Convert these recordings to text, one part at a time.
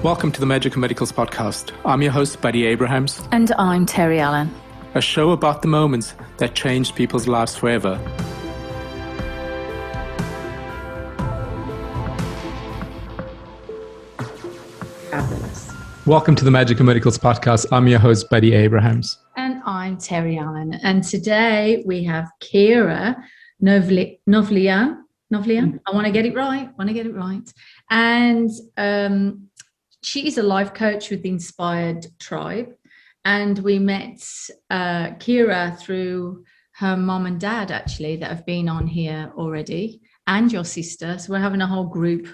Welcome to the Magic of Medicals podcast. I'm your host, Buddy Abrahams. And I'm Terry Allen. A show about the moments that changed people's lives forever. Fabulous. Welcome to the Magic of Medicals podcast. I'm your host, Buddy Abrahams. And I'm Terry Allen. And today we have Kiara Novljan. I want to get it right. And she is a life coach with the Inspired Tribe. And we met Kiara through her mom and dad, actually, that have been on here already, and your sister. So we're having a whole group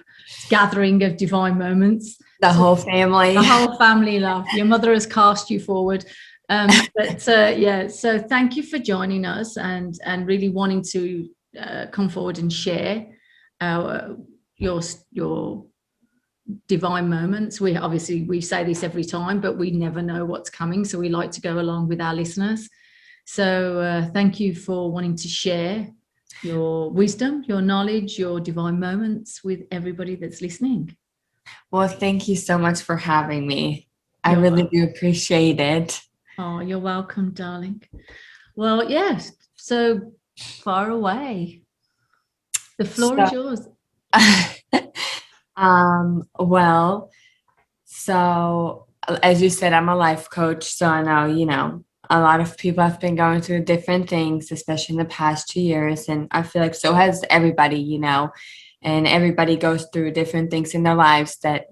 gathering of divine moments. The whole family. The whole family love. Your mother has cast you forward. So thank you for joining us and really wanting to come forward and share your divine moments. We say this every time, but we never know what's coming, so we like to go along with our listeners. So thank you for wanting to share your wisdom, your knowledge, your divine moments with everybody that's listening. Well, thank you so much for having me. I really do appreciate it. Oh, you're welcome, darling. Well, yes, so far away. The floor is yours. So as you said, I'm a life coach. So I know, a lot of people have been going through different things, especially in the past 2 years. And I feel like so has everybody, and everybody goes through different things in their lives that,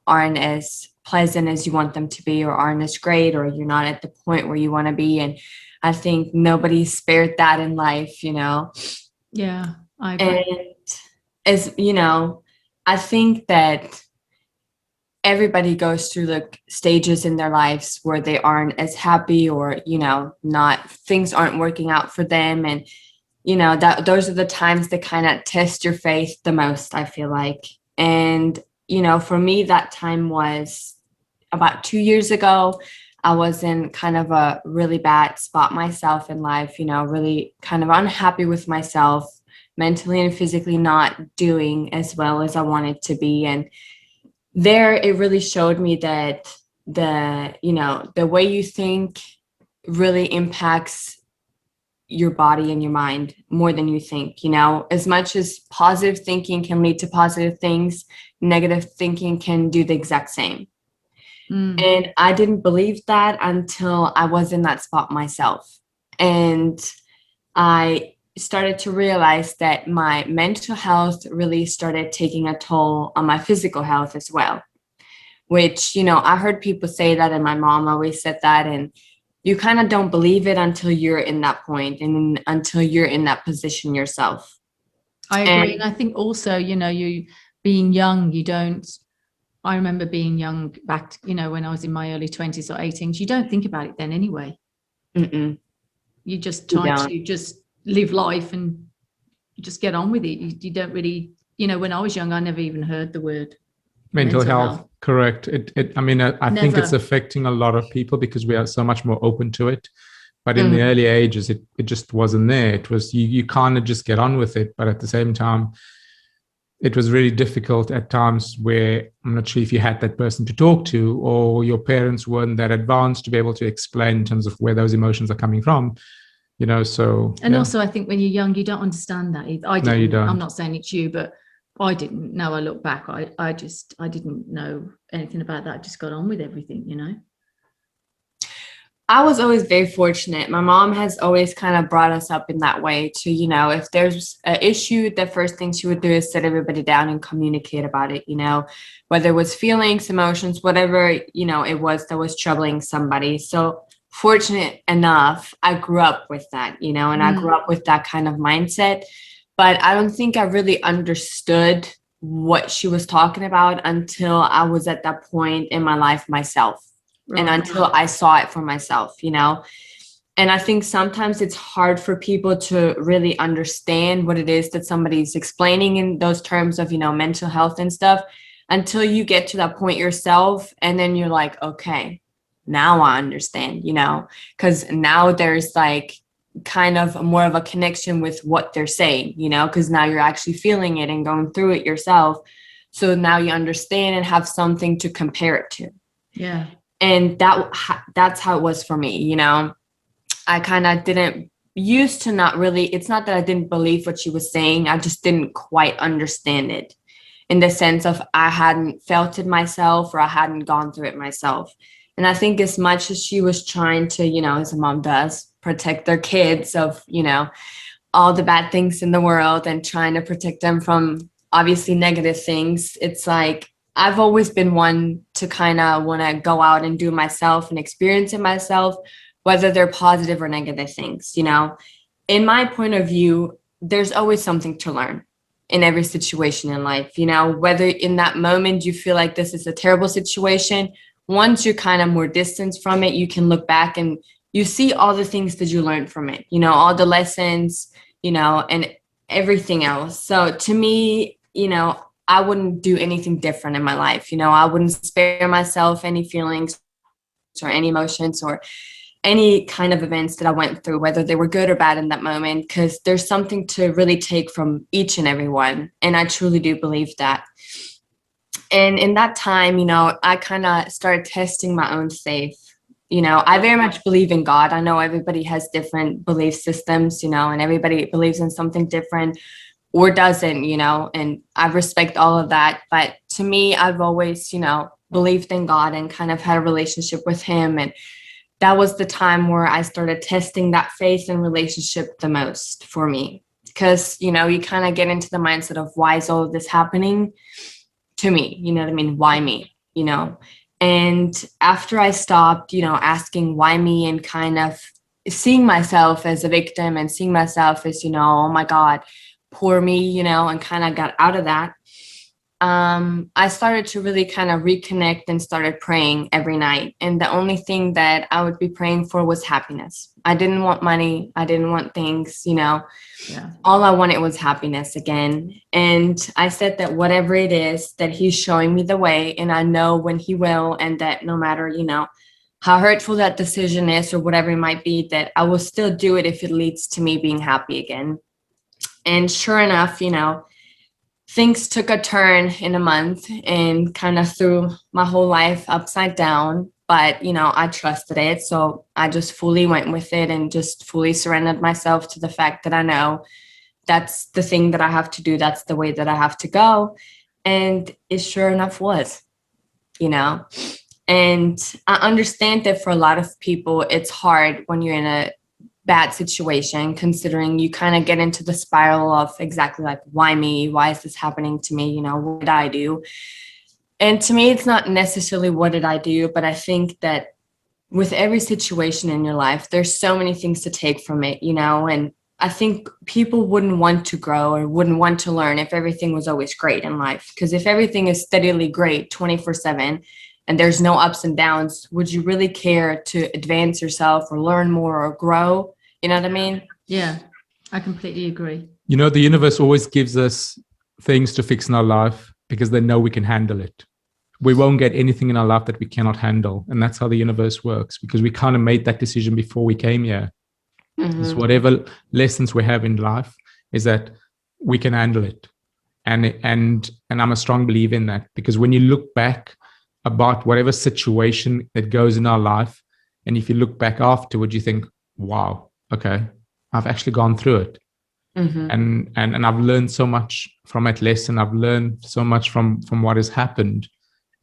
aren't as pleasant as you want them to be, or aren't as great, or you're not at the point where you want to be. And I think nobody's spared that in life, Yeah, I agree. And as I think that everybody goes through the stages in their lives where they aren't as happy, or, things aren't working out for them. And, those are the times that kind of test your faith the most, I feel like. And, for me, that time was about 2 years ago. I was in kind of a really bad spot myself in life, really kind of unhappy with myself, mentally and physically not doing as well as I wanted to be. And there it really showed me that the way you think really impacts your body and your mind more than you think. As much as positive thinking can lead to positive things, negative thinking can do the exact same. And I didn't believe that until I was in that spot myself. And I started to realize that my mental health really started taking a toll on my physical health as well, which, I heard people say that, and my mom always said that, and you kind of don't believe it until you're in that point and until you're in that position yourself. I agree. And I think also, you being young, I remember being young back, when I was in my early 20s or 18s, you don't think about it then anyway. Mm-mm. You just try to just live life and just get on with it. You don't really, when I was young, I never even heard the word Mental health. Correct. I think it's affecting a lot of people because we are so much more open to it. But in the early ages, it just wasn't there. It was, you kind of just get on with it. But at the same time, it was really difficult at times where I'm not sure if you had that person to talk to, or your parents weren't that advanced to be able to explain in terms of where those emotions are coming from. Also, I think when you're young, you don't understand that. I didn't. No, you don't. I'm not saying it's you, but I didn't. Now I look back, I didn't know anything about that. I just got on with everything, I was always very fortunate. My mom has always kind of brought us up in that way to, if there's an issue, the first thing she would do is sit everybody down and communicate about it, whether it was feelings, emotions, whatever, it was that was troubling somebody. So fortunate enough, I grew up with that, and I grew up with that kind of mindset. But I don't think I really understood what she was talking about until I was at that point in my life myself. Right. And until I saw it for myself, And I think sometimes it's hard for people to really understand what it is that somebody's explaining in those terms of, mental health and stuff, until you get to that point yourself. And then you're like, okay, now I understand, because now there's like kind of more of a connection with what they're saying, because now you're actually feeling it and going through it yourself. So now you understand and have something to compare it to. Yeah. And that's how it was for me. You know, I kind of used to not really, it's not that I didn't believe what she was saying. I just didn't quite understand it, in the sense of I hadn't felt it myself, or I hadn't gone through it myself. And I think as much as she was trying to, you know, as a mom does, protect their kids of, you know, all the bad things in the world and trying to protect them from obviously negative things, it's like I've always been one to kind of want to go out and do myself and experience it myself, whether they're positive or negative things. You know, in my point of view, there's always something to learn in every situation in life. You know, whether in that moment you feel like this is a terrible situation, once you're kind of more distanced from it, you can look back and you see all the things that you learned from it, you know, all the lessons, you know, and everything else. So to me, you know, I wouldn't do anything different in my life. You know, I wouldn't spare myself any feelings or any emotions or any kind of events that I went through, whether they were good or bad in that moment, because there's something to really take from each and every one. And I truly do believe that. And in that time, you know, I kind of started testing my own faith. You know, I very much believe in God. I know everybody has different belief systems, you know, and everybody believes in something different or doesn't, you know, and I respect all of that. But to me, I've always, you know, believed in God and kind of had a relationship with him. And that was the time where I started testing that faith and relationship the most for me. Because, you know, you kind of get into the mindset of why is all of this happening to me? You know what I mean? Why me? You know? And after I stopped, you know, asking why me and kind of seeing myself as a victim and seeing myself as, you know, oh my God, poor me, you know, and kind of got out of that, I started to really kind of reconnect and started praying every night. And the only thing that I would be praying for was happiness. I didn't want money. I didn't want things, you know. Yeah. All I wanted was happiness again. And I said that whatever it is, that he's showing me the way, and I know when he will, and that no matter, you know, how hurtful that decision is or whatever it might be, that I will still do it if it leads to me being happy again. And sure enough, you know, things took a turn in a month and kind of threw my whole life upside down. But, you know, I trusted it. So I just fully went with it and just fully surrendered myself to the fact that I know that's the thing that I have to do. That's the way that I have to go. And it sure enough was, you know. And I understand that for a lot of people, it's hard when you're in a bad situation, considering you kind of get into the spiral of exactly like, why me? Why is this happening to me? You know, what did I do? And to me, it's not necessarily what did I do, but I think that with every situation in your life, there's so many things to take from it, you know, and I think people wouldn't want to grow or wouldn't want to learn if everything was always great in life. Because if everything is steadily great 24/7 and there's no ups and downs, would you really care to advance yourself or learn more or grow? You know what I mean? Yeah, I completely agree. You know, the universe always gives us things to fix in our life because they know we can handle it. We won't get anything in our life that we cannot handle. And that's how the universe works, because we kind of made that decision before we came here. Mm-hmm. Whatever lessons we have in life is that we can handle it. And I'm a strong believer in that, because when you look back about whatever situation that goes in our life, and if you look back afterward, you think, wow, okay, I've actually gone through it. Mm-hmm. And I've learned so much from that lesson. I've learned so much from what has happened.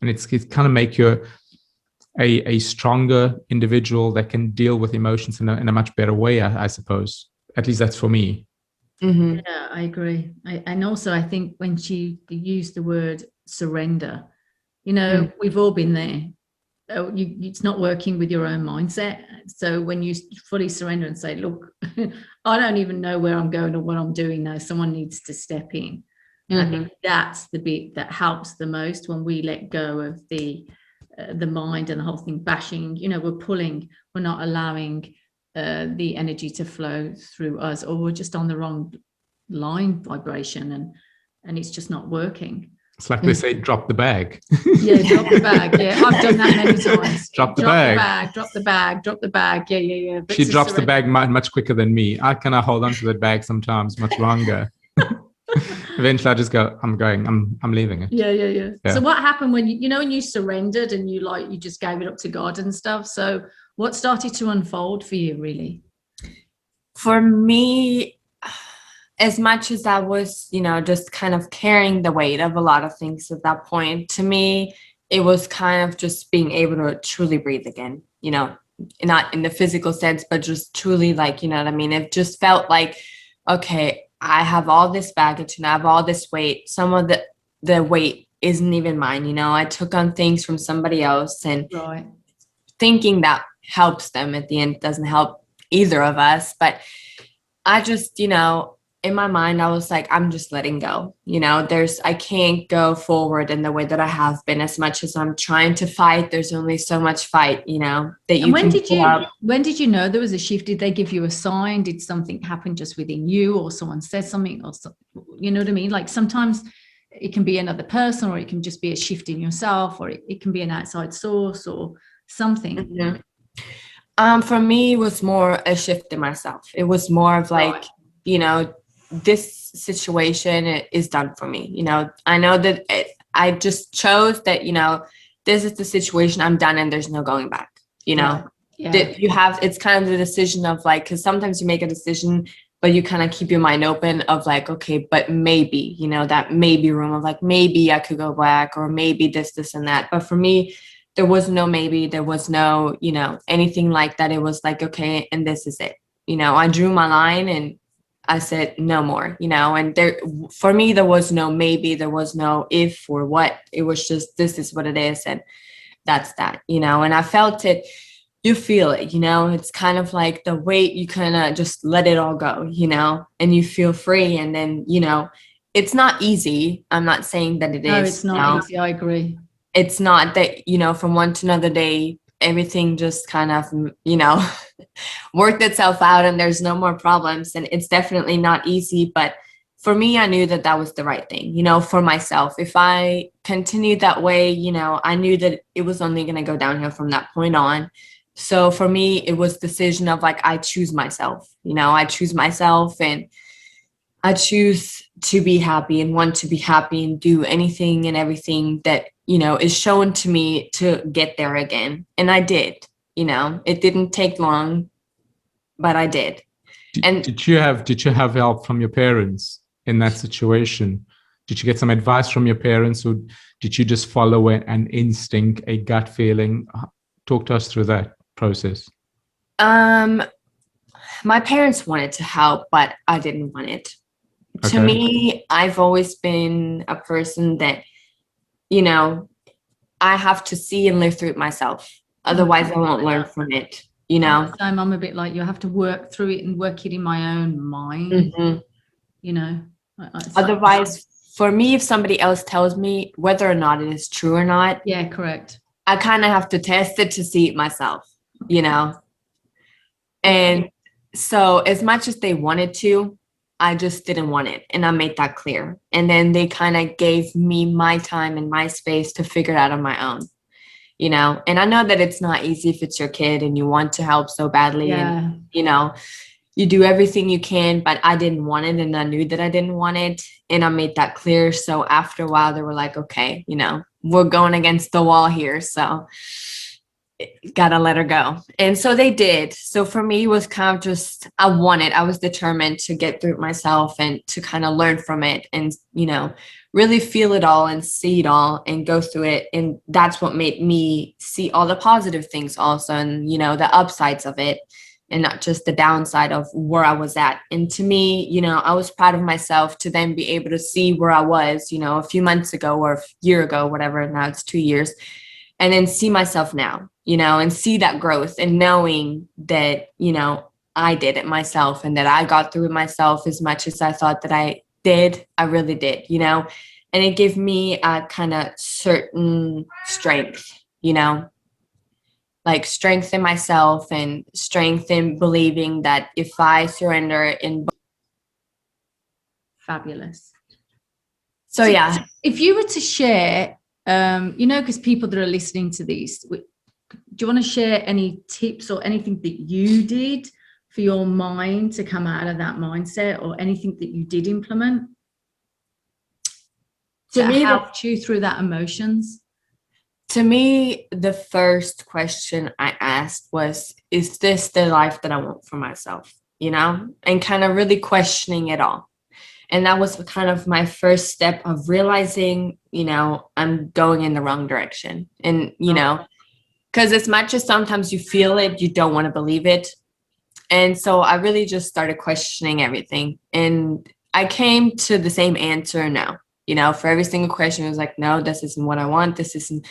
And it's kind of make you a stronger individual that can deal with emotions in a much better way, I suppose. At least that's for me. Mm-hmm. Yeah, I agree. And also, I think when she used the word surrender, you know, we've all been there. It's not working with your own mindset. So when you fully surrender and say, look, I don't even know where I'm going or what I'm doing now, someone needs to step in. Mm-hmm. I think that's the bit that helps the most when we let go of the mind and the whole thing bashing. You know, we're not allowing the energy to flow through us, or we're just on the wrong line vibration and it's just not working. It's like they say, drop the bag. Yeah, drop the bag. Yeah, I've done that many times. Drop the bag. Drop the bag. Yeah. She drops the bag much quicker than me. I cannot hold on to that bag sometimes much longer. Eventually I just go, I'm leaving it. Yeah. So what happened when when you surrendered and you just gave it up to God and stuff? So what started to unfold for you, really? For me, as much as I was, just kind of carrying the weight of a lot of things at that point, to me, it was kind of just being able to truly breathe again, not in the physical sense, but just truly, like, you know what I mean? It just felt like, okay, I have all this baggage and I have all this weight. Some of the weight isn't even mine. I took on things from somebody else, and thinking that helps them at the end doesn't help either of us. But I just, in my mind, I was like, I'm just letting go. I can't go forward in the way that I have been. As much as I'm trying to fight, there's only so much fight, that you and when can did pull out. When did you know there was a shift? Did they give you a sign? Did something happen just within you, or someone said something, or you know what I mean? Like sometimes it can be another person, or it can just be a shift in yourself, or it can be an outside source or something. Mm-hmm. For me, it was more a shift in myself. It was more of like, this situation is done for me. I know that I just chose that, this is the situation, I'm done, and there's no going back. That you have, it's kind of the decision of like, because sometimes you make a decision, but you kind of keep your mind open of like, okay, but maybe, that maybe room of like, maybe I could go back, or maybe this and that. But for me, there was no maybe, there was no, anything like that. It was like, okay, and this is it. I drew my line and I said, no more, and for me, there was no maybe, there was no if or what. It was just, this is what it is. And that's that, and I felt it. You feel it, it's kind of like the weight, you kind of just let it all go, and you feel free. And then, it's not easy. I'm not saying that it is. No, it's not easy. I agree. It's not that, from one to another day, everything just kind of, worked itself out and there's no more problems. And it's definitely not easy. But for me, I knew that was the right thing, for myself. If I continued that way, I knew that it was only going to go downhill from that point on. So for me, it was decision of like, I choose myself, I choose myself, and I choose to be happy and want to be happy and do anything and everything that, is shown to me to get there again. And I did, it didn't take long, but I did. Did you have help from your parents in that situation? Did you get some advice from your parents, or did you just follow an instinct, a gut feeling? Talk to us through that process. My parents wanted to help, but I didn't want it. Okay. To me, I've always been a person that, I have to see and live through it myself. Otherwise, I won't learn from it, I'm a bit like, you have to work through it and work it in my own mind, Otherwise, for me, if somebody else tells me whether or not it is true or not. Yeah, correct. I kind of have to test it to see it myself, And so as much as they wanted to, I just didn't want it. And I made that clear. And then they kind of gave me my time and my space to figure it out on my own, And I know that it's not easy if it's your kid and you want to help so badly. Yeah. And, you do everything you can, but I didn't want it. And I knew that I didn't want it. And I made that clear. So after a while, they were like, okay, we're going against the wall here. So gotta let her go. And so they did. So for me, it was kind of just, I was determined to get through it myself and to kind of learn from it and, really feel it all and see it all and go through it. And that's what made me see all the positive things also, and, the upsides of it, and not just the downside of where I was at. And to me, I was proud of myself to then be able to see where I was, a few months ago or a year ago, whatever. Now it's 2 years. And then see myself now, and see that growth, and knowing that, I did it myself and that I got through it myself as much as I thought that I did. I really did, and it gave me a kind of certain strength, like strength in myself and strength in believing that if I surrender in. Fabulous. So yeah. If you were to share, because people that are listening to these, do you want to share any tips or anything that you did for your mind to come out of that mindset, or anything that you did implement? that helped you through that emotions? To me, the first question I asked was, is this the life that I want for myself? You know, and kind of really questioning it all. And that was kind of my first step of realizing, you know, I'm going in the wrong direction. And, you know, because as much as sometimes you feel it, you don't want to believe it. And so I really just started questioning everything. And I came to the same answer now. You know, for every single question, it was like, no, this isn't what I want. This isn't,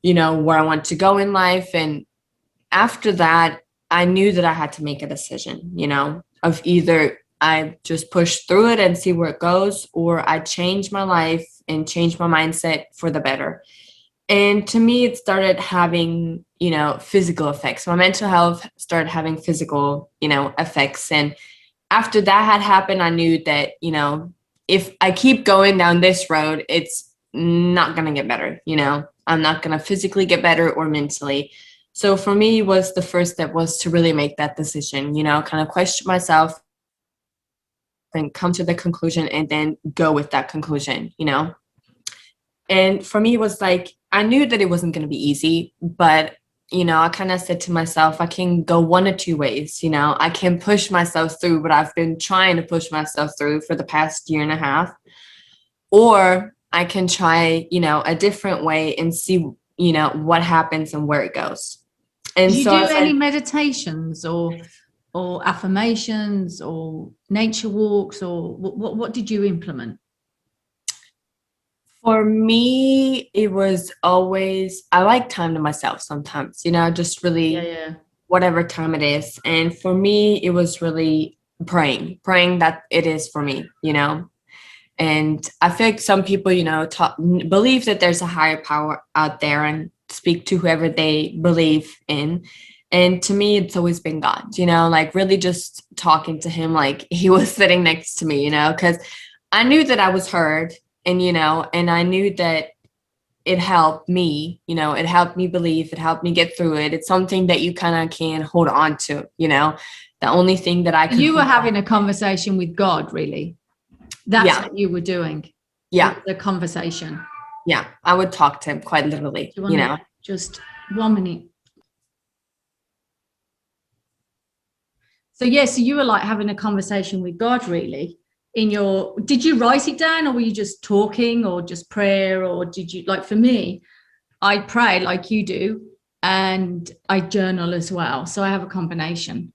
you know, where I want to go in life. And after that, I knew that I had to make a decision, you know, of either I just push through it and see where it goes, or I change my life and change my mindset for the better. And to me, it started having, you know, physical effects. My mental health started having physical, you know, effects. And after that had happened, I knew that, you know, if I keep going down this road, it's not going to get better. You know, I'm not going to physically get better or mentally. So for me, was the first step was to really make that decision, you know, kind of question myself and come to the conclusion and then go with that conclusion, you know. And for me, it was like, I knew that it wasn't going to be easy, but, you know, I kind of said to myself, I can go one or two ways, you know, I can push myself through what I've been trying to push myself through for the past year and a half, or I can try, you know, a different way and see, you know, what happens and where it goes. And do you do any meditations or affirmations or nature walks, or what did you implement? For me, it was always, I like time to myself sometimes, you know, just really whatever time it is. And for me, it was really praying that it is for me, you know. And I feel like some people, you know, believe that there's a higher power out there and speak to whoever they believe in. And to me, it's always been God, you know, like really just talking to him like he was sitting next to me, you know, because I knew that I was heard. And, you know, and I knew that it helped me, you know, it helped me believe, it helped me get through it. It's something that you kind of can hold on to, you know, the only thing that I could. You were having a conversation with God, really. That's what you were doing. Yeah. The conversation. Yeah. I would talk to him quite literally, you know. Just 1 minute. So, so you were like having a conversation with God, really. Did you write it down, or were you just talking, or just prayer, or did you, like for me, I pray like you do, and I journal as well. So I have a combination.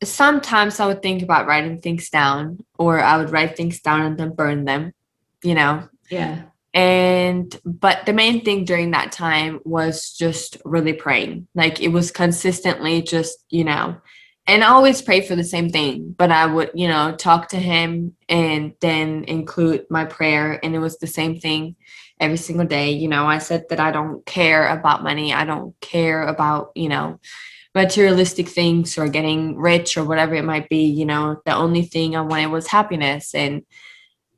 Sometimes I would think about writing things down, or I would write things down and then burn them, you know? Yeah. But the main thing during that time was just really praying. Like it was consistently just, you know, and I always pray for the same thing, but I would, you know, talk to him and then include my prayer. And it was the same thing every single day. You know, I said that I don't care about money. I don't care about, you know, materialistic things or getting rich or whatever it might be. You know, the only thing I wanted was happiness. And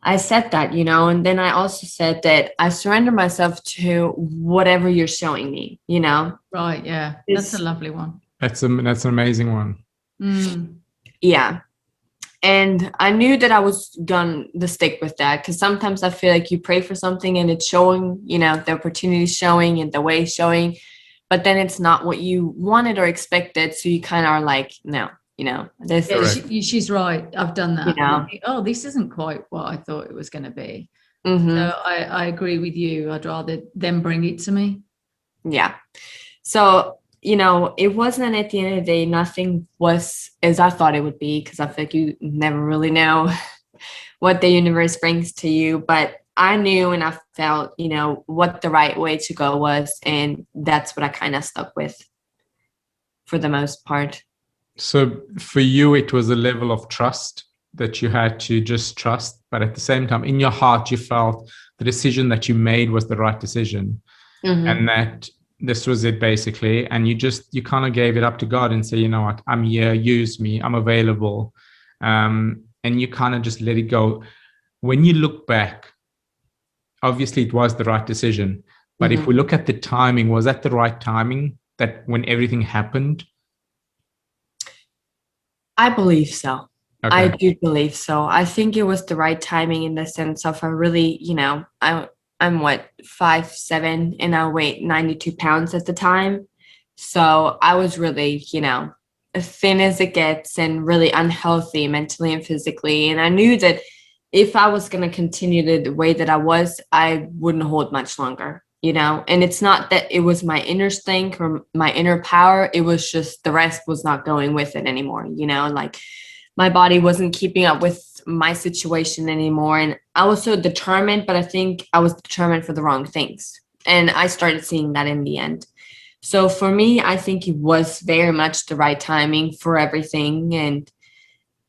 I said that, you know, and then I also said that I surrender myself to whatever you're showing me, you know. Right. Yeah. That's a lovely one. That's an amazing one. Yeah. And I knew that I was going to stick with that, because sometimes I feel like you pray for something and it's showing, you know, the opportunity is showing and the way is showing, but then it's not what you wanted or expected. So you kind of are like, no, you know, she's right. I've done that. You know? Oh, this isn't quite what I thought it was going to be. Mm-hmm. So I agree with you. I'd rather them bring it to me. Yeah. So, you know, it wasn't, at the end of the day, nothing was as I thought it would be, because I feel like you never really know what the universe brings to you. But I knew and I felt, you know, what the right way to go was. And that's what I kind of stuck with for the most part. So for you, it was a level of trust that you had to just trust. But at the same time, in your heart, you felt the decision that you made was the right decision. Mm-hmm. And that this was it basically. And you kind of gave it up to God and say, you know what, I'm here, use me, I'm available. And you kind of just let it go. When you look back, obviously it was the right decision. But if we look at the timing, was that the right timing, that when everything happened? I believe so. Okay. I do believe so. I think it was the right timing in the sense of I really, I'm what, 5'7" and I weighed 92 pounds at the time. So I was really, as thin as it gets and really unhealthy mentally and physically. And I knew that if I was going to continue the way that I was, I wouldn't hold much longer, And it's not that it was my inner strength or my inner power. It was just the rest was not going with it anymore, like my body wasn't keeping up with my situation anymore. And I was so determined, but I think I was determined for the wrong things. And I started seeing that in the end. So for me, I think it was very much the right timing for everything. And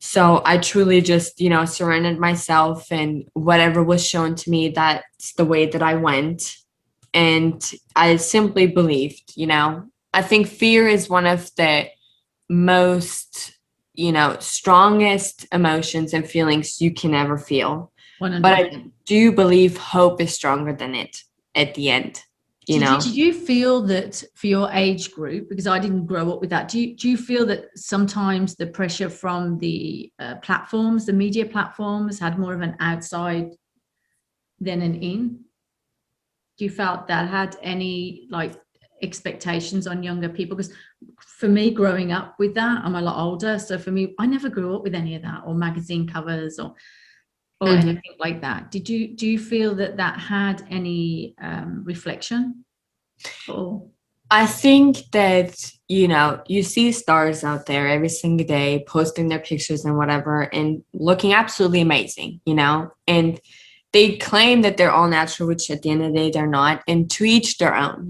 so I truly just, surrendered myself, and whatever was shown to me, that's the way that I went. And I simply believed, I think fear is one of the most, strongest emotions and feelings you can ever feel. 100%. But I do believe hope is stronger than it at the end. Did you feel that for your age group, because I didn't grow up with that, do you feel that sometimes the pressure from the platforms, the media platforms, had more of an outside than an in? Do you felt that had any expectations on younger people? Because for me, growing up with that, I'm a lot older, so for me, I never grew up with any of that, or magazine covers or anything like that. Do you feel that had any reflection? I think that you see stars out there every single day posting their pictures and whatever and looking absolutely amazing, and they claim that they're all natural, which at the end of the day they're not, and to each their own.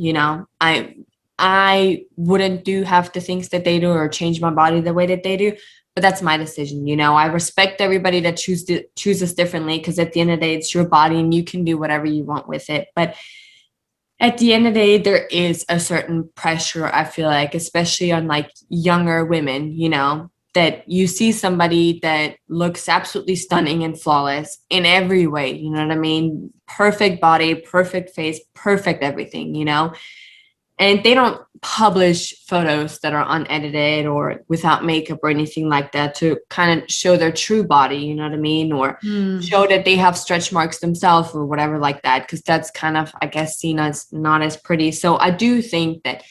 I wouldn't do half the things that they do or change my body the way that they do, but that's my decision. I respect everybody that chooses differently, because at the end of the day, it's your body and you can do whatever you want with it. But at the end of the day, there is a certain pressure, I feel like, especially on younger women, that you see somebody that looks absolutely stunning and flawless in every way, you know what I mean? Perfect body, perfect face, perfect everything, and they don't publish photos that are unedited or without makeup or anything like that to kind of show their true body, you know what I mean? Or show that they have stretch marks themselves or whatever like that, because that's kind of, I guess, seen as not as pretty. So I do think that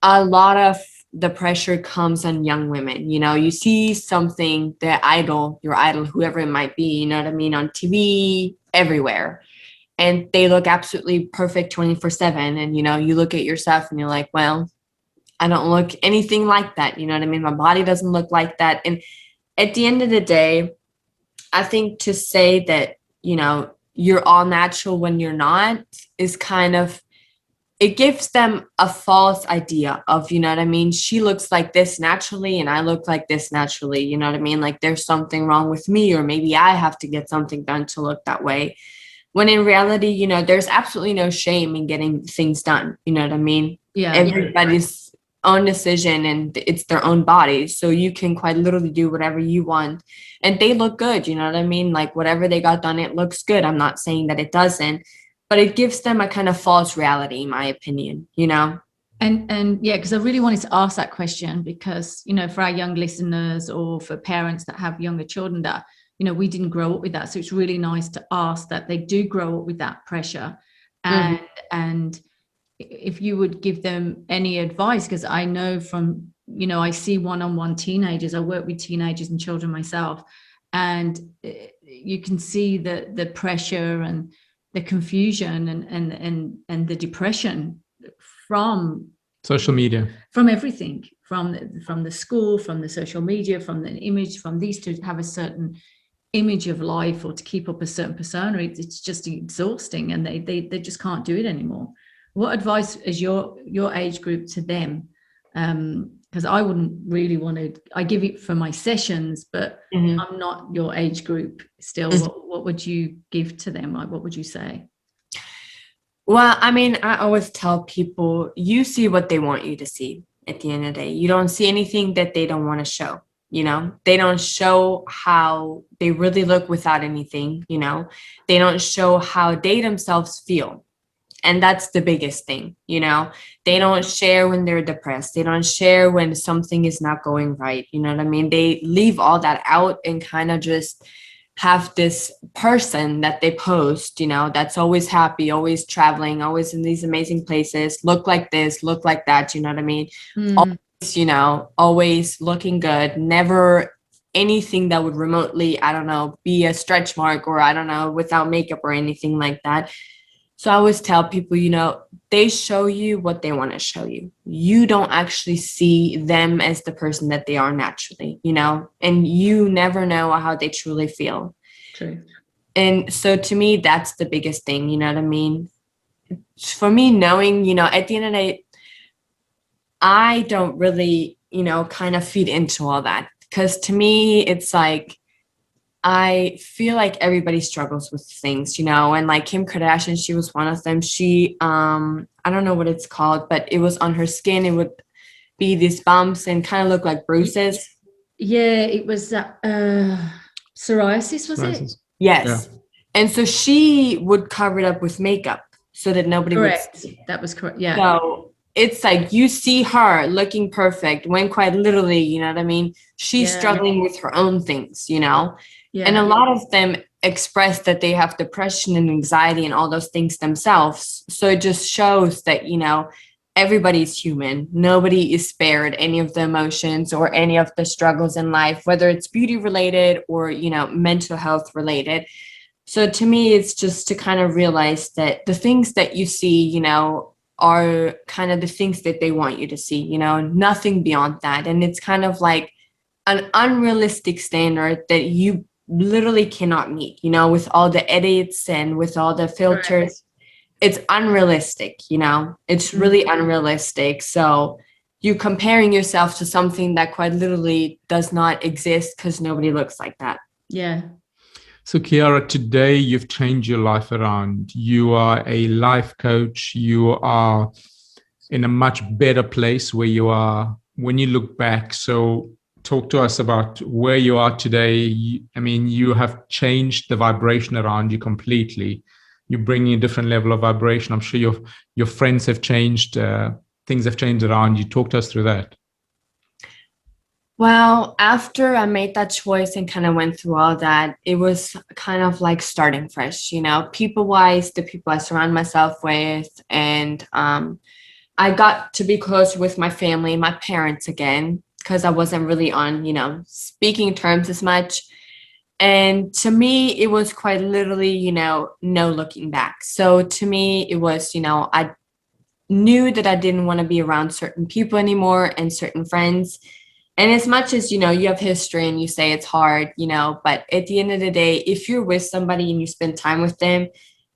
a lot of the pressure comes on young women. You see something, your idol, whoever it might be, you know what I mean, on TV, everywhere. And they look absolutely perfect 24/7. And, you look at yourself and you're like, well, I don't look anything like that. You know what I mean? My body doesn't look like that. And at the end of the day, I think to say that, you're all natural when you're not is kind of, it gives them a false idea of, you know what I mean? She looks like this naturally and I look like this naturally. You know what I mean? Like there's something wrong with me, or maybe I have to get something done to look that way. When in reality, there's absolutely no shame in getting things done. You know what I mean? Yeah. Everybody's own decision and it's their own body. So you can quite literally do whatever you want. And they look good. You know what I mean? Like whatever they got done, it looks good. I'm not saying that it doesn't, but it gives them a kind of false reality, in my opinion, And yeah, because I really wanted to ask that question because, for our young listeners or for parents that have younger children that, we didn't grow up with that. So it's really nice to ask that they do grow up with that pressure. And if you would give them any advice, because I know from, I see one-on-one teenagers, I work with teenagers and children myself, and you can see the pressure and the confusion and the depression from social media, from everything, from the school, from the social media, from the image, from these to have a certain image of life or to keep up a certain persona. It's just exhausting, and they just can't do it anymore. What advice is your age group to them? Because I wouldn't really want to, I give it for my sessions, but I'm not your age group still. What would you give to them? Like, what would you say? Well, I mean, I always tell people, you see what they want you to see at the end of the day. You don't see anything that they don't want to show. They don't show how they really look without anything. They don't show how they themselves feel. And that's the biggest thing, you know. They don't share when they're depressed. They don't share when something is not going right. You know what I mean? They leave all that out and kind of just have this person that they post, you know, that's always happy, always traveling, always in these amazing places, look like this, look like that, you know what I mean? Always, you know, always looking good, never anything that would remotely, I don't know, be a stretch mark, or I don't know, without makeup or anything like that. So I always tell people, you know, they show you what they want to show you. You don't actually see them as the person that they are naturally, you know, and you never know how they truly feel. True. And so to me, that's the biggest thing, you know what I mean? For me, knowing, you know, at the end of the day, I don't really, you know, kind of feed into all that, because to me, it's like, I feel like everybody struggles with things, you know, and like Kim Kardashian, she was one of them. She, I don't know what it's called, but it was on her skin. It would be these bumps and kind of look like bruises. Yeah, it was psoriasis, was it? Yes. Yeah. And so she would cover it up with makeup so that nobody would see. That was correct. Yeah. So it's like you see her looking perfect when quite literally, you know what I mean? She's struggling with her own things, you know? Yeah. And a lot of them express that they have depression and anxiety and all those things themselves. So it just shows that, you know, everybody's human. Nobody is spared any of the emotions or any of the struggles in life, whether it's beauty related or, you know, mental health related. So to me, it's just to kind of realize that the things that you see, you know, are kind of the things that they want you to see, you know, nothing beyond that. And it's kind of like an unrealistic standard that you literally cannot meet, you know, with all the edits and with all the filters. Right. It's unrealistic, you know, it's really unrealistic. So you comparing yourself to something that quite literally does not exist because nobody looks like that. Yeah. So Kiara, today you've changed your life around. You are a life coach. You are in a much better place where you are when you look back. So talk to us about where you are today. I mean, you have changed the vibration around you completely. You're bringing a different level of vibration. I'm sure your friends have changed. Things have changed around you. Talk to us through that. Well, after I made that choice and kind of went through all that, it was kind of like starting fresh, you know, people-wise, the people I surround myself with. And I got to be close with my family, my parents again, because I wasn't really on, you know, speaking terms as much. And to me, it was quite literally, you know, no looking back. So to me, it was, you know, I knew that I didn't want to be around certain people anymore and certain friends. And as much as, you know, you have history and you say it's hard, you know, but at the end of the day, if you're with somebody and you spend time with them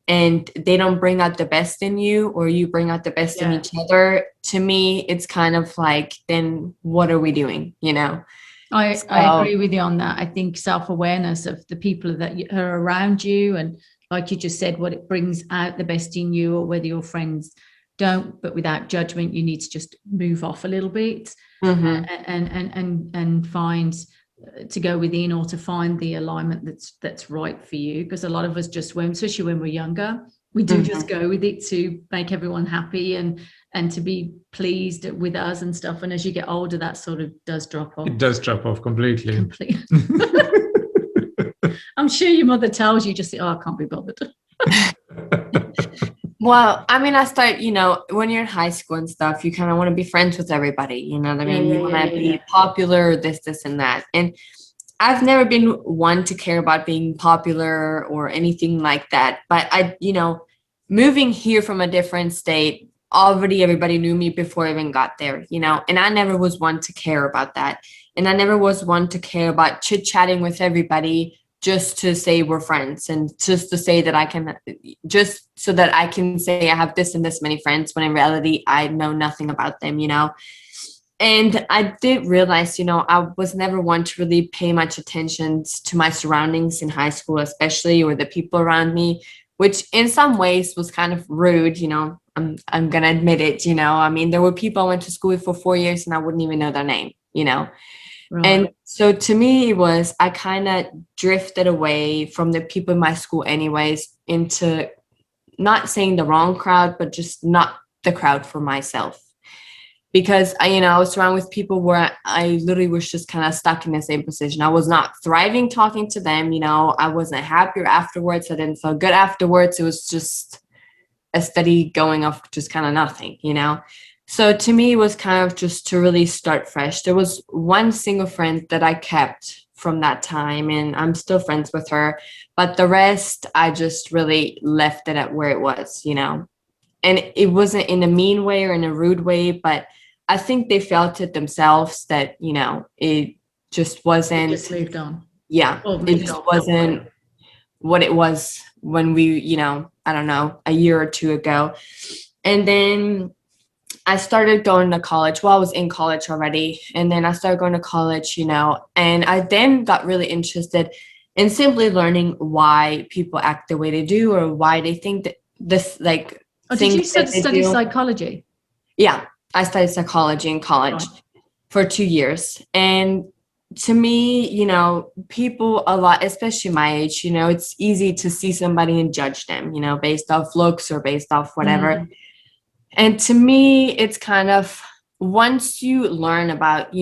and they don't bring out the best in you, or you bring out the best in each other, to me, it's kind of like, then what are we doing, you know? I agree with you on that. I think self-awareness of the people that are around you, and like you just said, what it brings out the best in you, or whether your friends don't, but without judgment, you need to just move off a little bit and find to go within, or to find the alignment that's right for you. Because a lot of us just won't, especially when we're younger, we do just go with it to make everyone happy and to be pleased with us and stuff. And as you get older, that sort of does drop off. It does drop off completely. I'm sure your mother tells you, just say, I can't be bothered. Well, I mean, I start, you know, when you're in high school and stuff, you kind of want to be friends with everybody, you know what I mean? You want to be popular, this, and that. And I've never been one to care about being popular or anything like that. But I, you know, moving here from a different state, already everybody knew me before I even got there, you know, and I never was one to care about that. And I never was one to care about chit-chatting with everybody just to say we're friends, and just to say that I can, just so that I can say I have this and this many friends, when in reality, I know nothing about them, you know. And I did realize, you know, I was never one to really pay much attention to my surroundings in high school, especially, or the people around me, which in some ways was kind of rude, you know. I'm going to admit it, you know. I mean, there were people I went to school with for 4 years and I wouldn't even know their name, you know. Right. And so to me, it was, I kind of drifted away from the people in my school anyways, into not saying the wrong crowd, but just not the crowd for myself. Because I was surrounded with people where I literally was just kind of stuck in the same position. I was not thriving talking to them. I wasn't happier afterwards. I didn't feel good afterwards. It was just a steady going of just kind of nothing, So to me, it was kind of just to really start fresh. There was one single friend that I kept from that time, and I'm still friends with her. But the rest, I just really left it at where it was, And it wasn't in a mean way or in a rude way, but I think they felt it themselves that, it just wasn't. It just moved on. Yeah, it just wasn't what it was when we, I don't know, a year or two ago. And then I started going to college. Well, I was in college already. And then I started going to college, and I then got really interested in simply learning why people act the way they do, or why they think that this, like, did you study psychology? Yeah, I studied psychology in college for 2 years. And to me, people a lot, especially my age, it's easy to see somebody and judge them, based off looks or based off whatever. And to me, it's kind of, once you learn about,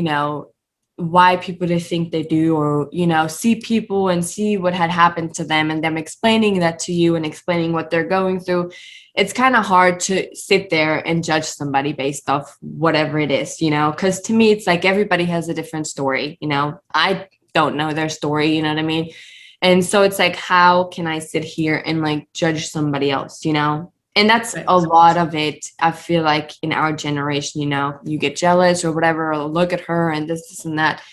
why people they think they do, or, see people and see what had happened to them and them explaining that to you and explaining what they're going through, it's kind of hard to sit there and judge somebody based off whatever it is, because to me, it's like everybody has a different story. I don't know their story, you know what I mean? And so it's like, how can I sit here and like judge somebody else, And that's a lot of it. I feel like in our generation, you get jealous or whatever, or look at her and this and that.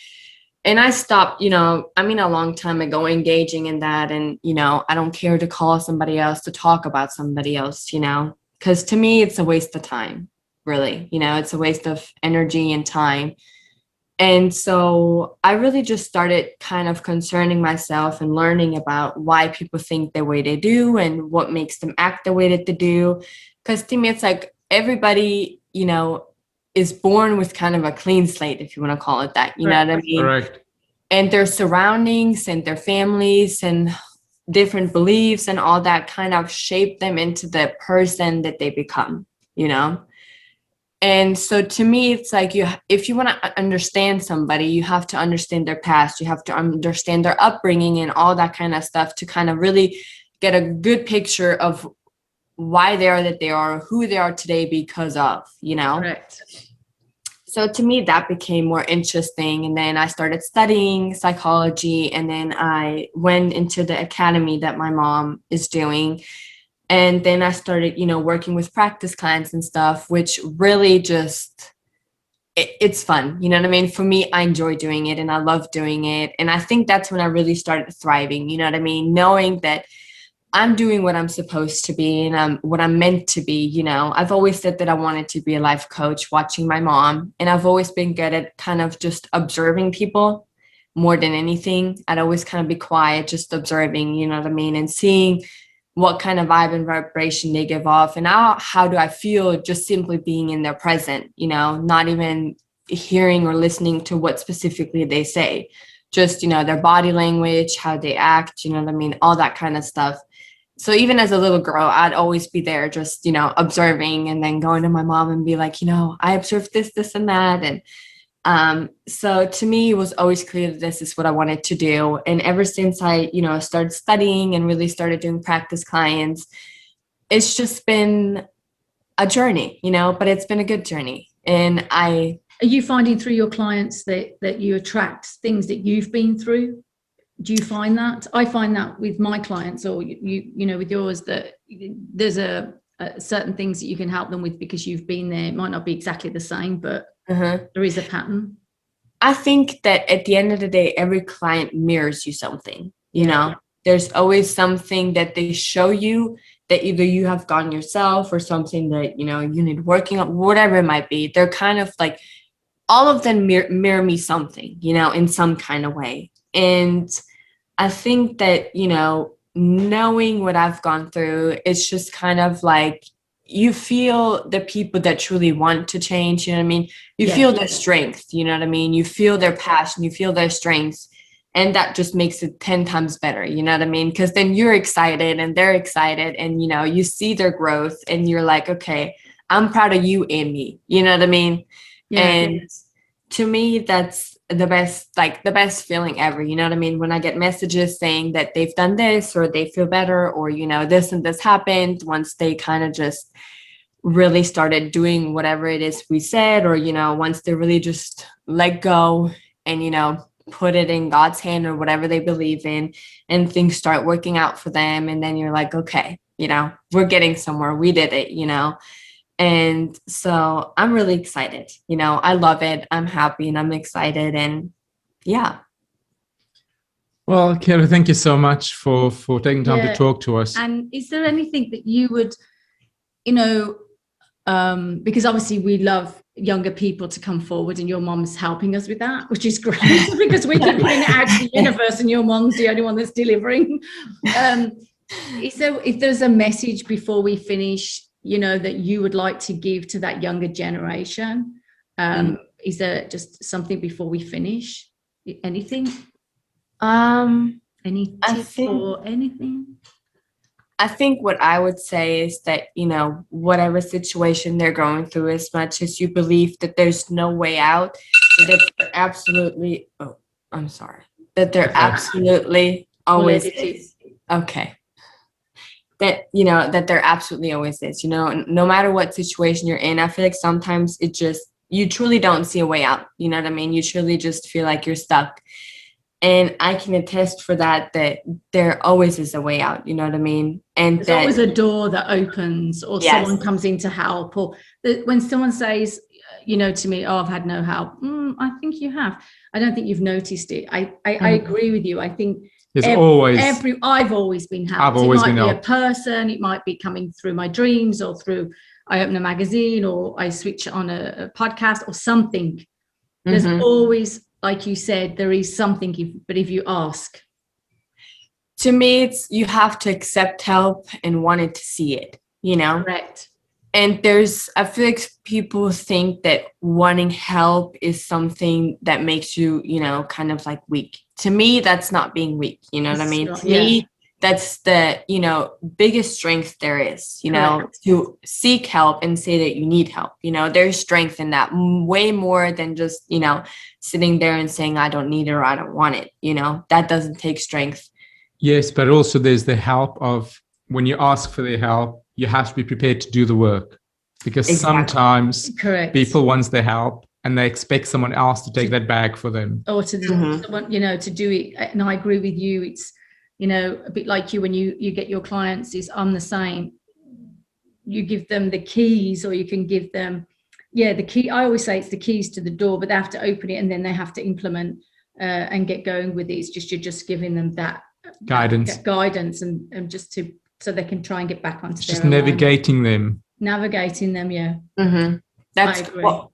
And I stopped, a long time ago engaging in that. And, I don't care to call somebody else to talk about somebody else, because to me, it's a waste of time, really. It's a waste of energy and time. And so I really just started kind of concerning myself and learning about why people think the way they do and what makes them act the way that they do. Because to me, it's like everybody, is born with kind of a clean slate, if you want to call it that. You know what I mean? Correct. And their surroundings and their families and different beliefs and all that kind of shape them into the person that they become, And so to me, it's like if you want to understand somebody, you have to understand their past. You have to understand their upbringing and all that kind of stuff to kind of really get a good picture of why they are that they are, who they are today because of, Correct. So to me, that became more interesting. And then I started studying psychology, and then I went into the academy that my mom is doing. And then I started, working with practice clients and stuff, which really just, it's fun. You know what I mean? For me, I enjoy doing it and I love doing it. And I think that's when I really started thriving. You know what I mean? Knowing that I'm doing what I'm supposed to be and what I'm meant to be. I've always said that I wanted to be a life coach, watching my mom. And I've always been good at kind of just observing people more than anything. I'd always kind of be quiet, just observing, you know what I mean? And seeing what kind of vibe and vibration they give off, and how do I feel just simply being in their present, not even hearing or listening to what specifically they say, just, their body language, how they act, you know what I mean? All that kind of stuff. So even as a little girl, I'd always be there just, observing, and then going to my mom and be like, I observed this, and that. And so to me, it was always clear that this is what I wanted to do. And ever since I, started studying and really started doing practice clients, it's just been a journey, but it's been a good journey. And are you finding through your clients that you attract things that you've been through? Do you find that? I find that with my clients, or with yours, that there's a certain things that you can help them with because you've been there. It might not be exactly the same, but there is a pattern. I think that at the end of the day, every client mirrors you something, there's always something that they show you that either you have gone yourself or something that, you need working on, whatever it might be. They're kind of like, all of them mirror me something, in some kind of way. And I think that, knowing what I've gone through, it's just kind of like, you feel the people that truly want to change, you know what I mean? You feel their strength, you know what I mean? You feel their passion, you feel their strengths. And that just makes it 10 times better. You know what I mean? Because then you're excited and they're excited, and, you know, you see their growth and you're like, okay, I'm proud of you and me. You know what I mean? Yeah. And to me, that's the best feeling ever. You know what I mean? When I get messages saying that they've done this, or they feel better, or, you know, this and this happened, once they kind of just really started doing whatever it is we said, or, you know, once they really just let go and, you know, put it in God's hand or whatever they believe in, and things start working out for them. And then you're like, okay, you know, we're getting somewhere. We did it, you know? And so I'm really excited. You know, I love it. I'm happy and I'm excited. And yeah. Well, Kiara, thank you so much for taking time to talk to us. And is there anything that you would, you know, because obviously we love younger people to come forward, and your mom's helping us with that, which is great, because we keep putting it out to the universe and your mom's the only one that's delivering. If there's a message before we finish, you know, that you would like to give to that younger generation, is there just something before we finish? Anything? Any tips or anything? I think what I would say is that, you know, whatever situation they're going through, as much as you believe that there's no way out, that there absolutely, that there absolutely always is. Okay. That, you know, that there absolutely always is, you know, no matter what situation you're in. I feel like sometimes it just, you truly don't see a way out. You know what I mean? You truly just feel like you're stuck. And I can attest for that there always is a way out. You know what I mean? And there's always a door that opens, or someone comes in to help, or when someone says, you know, to me, oh, I've had no help. I think you have. I don't think you've noticed it. I agree with you. I think I've always been helped. It might be a person, it might be coming through my dreams, or through, I open a magazine, or I switch on a podcast or something. There's always, like you said, there is something, but if you ask. To me, it's, you have to accept help and wanted to see it, you know? Correct. And I feel like people think that wanting help is something that makes you, you know, kind of like weak. To me, that's not being weak. You know what I mean? To me, that's the, you know, biggest strength there is, you know, to seek help and say that you need help. You know, there's strength in that, way more than just, you know, sitting there and saying, I don't need it or I don't want it. You know, that doesn't take strength. Yes, but also there's the help of, when you ask for the help, you have to be prepared to do the work, because sometimes people want the help and they expect someone else to take that bag for them. Or to someone, you know, to do it. And I agree with you. It's, you know, a bit like you, when you get your clients, is I'm the same. You give them the keys, or you can give them, the key. I always say it's the keys to the door, but they have to open it and then they have to implement and get going with it. It's just, you're just giving them that guidance and just so they can try and get back onto their just navigating them. That's cool.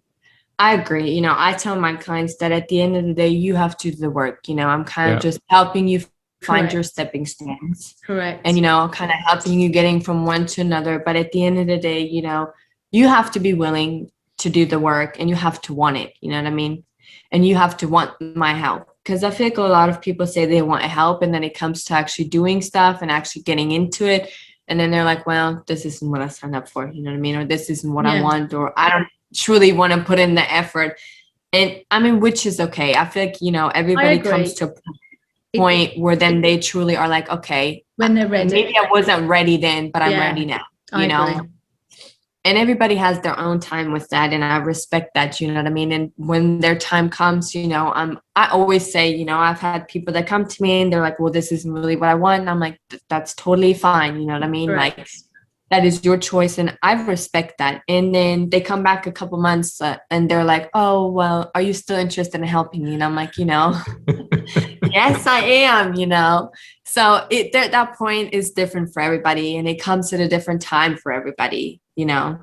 I agree. You know, I tell my clients that at the end of the day, you have to do the work. You know, I'm kind of just helping you find your stepping stones. Correct. And, you know, kind of helping you getting from one to another. But at the end of the day, you know, you have to be willing to do the work, and you have to want it. You know what I mean? And you have to want my help. Because I feel like a lot of people say they want help, and then it comes to actually doing stuff and actually getting into it. And then they're like, well, this isn't what I signed up for. You know what I mean? Or this isn't what I want, or I don't truly want to put in the effort. And I mean, which is okay. I feel like, you know, everybody comes to a point where then they truly are like, okay, when they're ready. Maybe I wasn't ready then, but I'm ready now. You know? And everybody has their own time with that. And I respect that, you know what I mean? And when their time comes, you know, I always say, you know, I've had people that come to me and they're like, well, this isn't really what I want. And I'm like, that's totally fine. You know what I mean? Correct. Like, that is your choice. And I respect that. And then they come back a couple months and they're like, oh, well, are you still interested in helping me? And I'm like, you know, yes, I am, you know. So that point is different for everybody. And it comes at a different time for everybody, you know.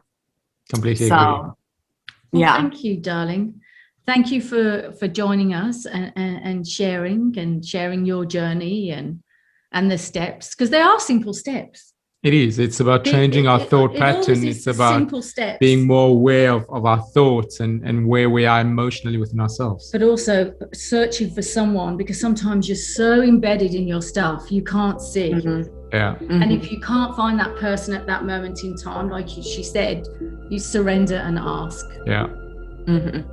Completely agree. Well, thank you, darling. Thank you for joining us and sharing your journey and the steps, because they are simple steps. It is. It's about changing our thought pattern. It's about simple steps. Being more aware of our thoughts and where we are emotionally within ourselves. But also searching for someone, because sometimes you're so embedded in your stuff, you can't see. Yeah. And if you can't find that person at that moment in time, like she said, you surrender and ask. Yeah. And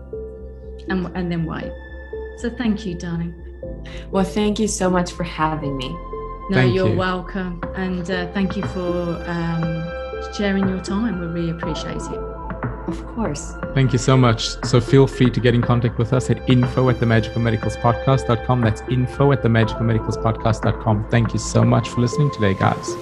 then wait. So thank you, darling. Well, thank you so much for having me. No, you're welcome. And thank you for sharing your time. We really appreciate it. Of course. Thank you so much. So feel free to get in contact with us at info@themagicalmedicalspodcast.com. That's info@themagicalmedicalspodcast.com. Thank you so much for listening today, guys.